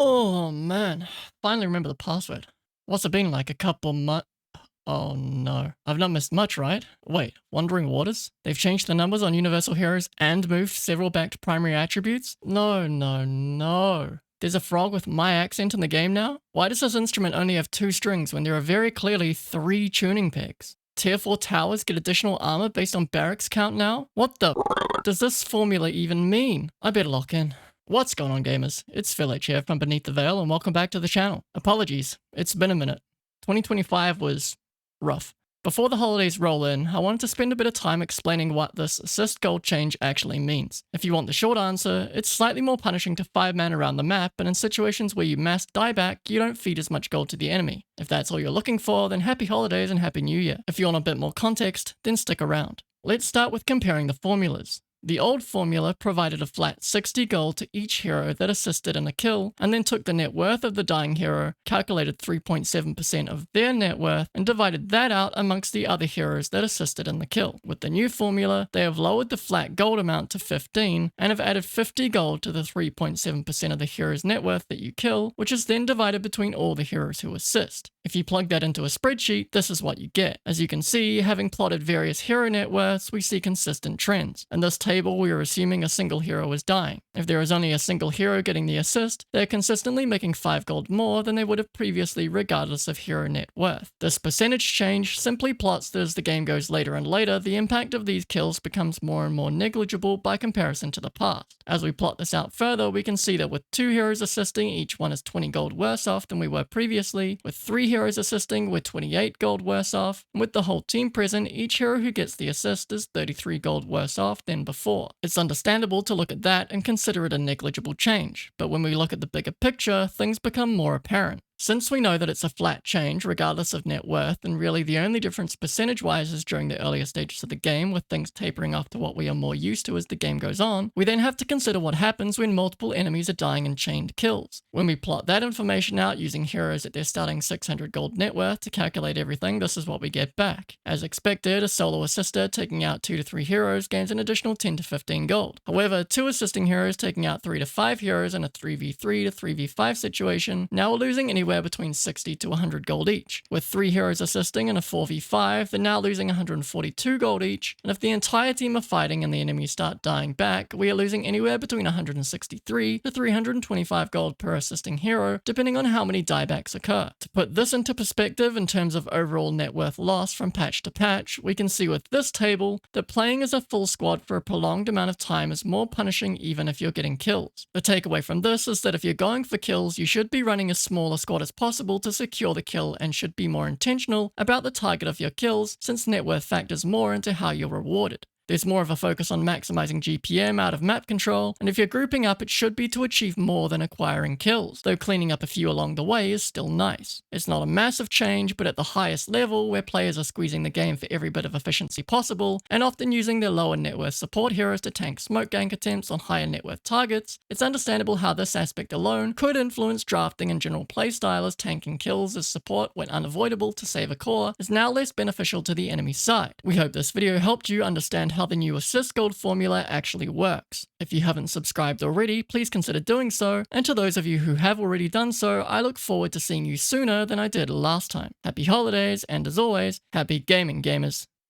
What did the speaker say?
Oh man, finally remember the password. What's it been like, a couple months? Oh no, I've not missed much, right? Wait, Wandering Waters? They've changed the numbers on Universal Heroes and moved several back to primary attributes? No, no, no. There's a frog with my accent in the game now? Why does this instrument only have 2 strings when there are very clearly 3 tuning pegs? Tier 4 towers get additional armor based on barracks count now? What the does this formula even mean? I better lock in. What's going on, gamers? It's Phil H here from Beneath the Veil, and welcome back to the channel. Apologies, it's been a minute. 2025 was rough. Before the holidays roll in, I wanted to spend a bit of time explaining what this assist gold change actually means. If you want the short answer, it's slightly more punishing to 5-man around the map, and in situations where you mass dieback, you don't feed as much gold to the enemy. If that's all you're looking for, then happy holidays and happy new year. If you want a bit more context, then stick around. Let's start with comparing the formulas. The old formula provided a flat 60 gold to each hero that assisted in a kill, and then took the net worth of the dying hero, calculated 3.7% of their net worth, and divided that out amongst the other heroes that assisted in the kill. With the new formula, they have lowered the flat gold amount to 15, and have added 50 gold to the 3.7% of the hero's net worth that you kill, which is then divided between all the heroes who assist. If you plug that into a spreadsheet, this is what you get. As you can see, having plotted various hero net worths, we see consistent trends. In this table, we are assuming a single hero is dying. If there is only a single hero getting the assist, they are consistently making 5 gold more than they would have previously regardless of hero net worth. This percentage change simply plots that as the game goes later and later, the impact of these kills becomes more and more negligible by comparison to the past. As we plot this out further, we can see that with 2 heroes assisting, each one is 20 gold worse off than we were previously. With 3 heroes assisting, we're 28 gold worse off. And with the whole team present, each hero who gets the assist is 33 gold worse off than before. It's understandable to look at that and consider it a negligible change, but when we look at the bigger picture, things become more apparent. Since we know that it's a flat change regardless of net worth, and really the only difference percentage-wise is during the earlier stages of the game, with things tapering off to what we are more used to as the game goes on, we then have to consider what happens when multiple enemies are dying in chained kills. When we plot that information out using heroes at their starting 600 gold net worth to calculate everything, this is what we get back. As expected, a solo assister taking out 2 to 3 heroes gains an additional 10 to 15 gold. However, 2 assisting heroes taking out 3 to 5 heroes in a 3v3 to 3v5 situation now are losing anywhere between 60 to 100 gold each. With 3 heroes assisting in a 4v5, they're now losing 142 gold each, and if the entire team are fighting and the enemies start dying back, we are losing anywhere between 163 to 325 gold per assisting hero, depending on how many diebacks occur. To put this into perspective in terms of overall net worth loss from patch to patch, we can see with this table that playing as a full squad for a prolonged amount of time is more punishing even if you're getting kills. The takeaway from this is that if you're going for kills, you should be running as small a squad as possible to secure the kill, and should be more intentional about the target of your kills, since net worth factors more into how you're rewarded. There's more of a focus on maximizing GPM out of map control, and if you're grouping up, it should be to achieve more than acquiring kills, though cleaning up a few along the way is still nice. It's not a massive change, but at the highest level, where players are squeezing the game for every bit of efficiency possible, and often using their lower net worth support heroes to tank smoke gank attempts on higher net worth targets, it's understandable how this aspect alone could influence drafting and general playstyle, as tanking kills as support when unavoidable to save a core is now less beneficial to the enemy side. We hope this video helped you understand how the new assist gold formula actually works. If you haven't subscribed already, please consider doing so, and to those of you who have already done so, I look forward to seeing you sooner than I did last time. Happy holidays, and as always, happy gaming, gamers.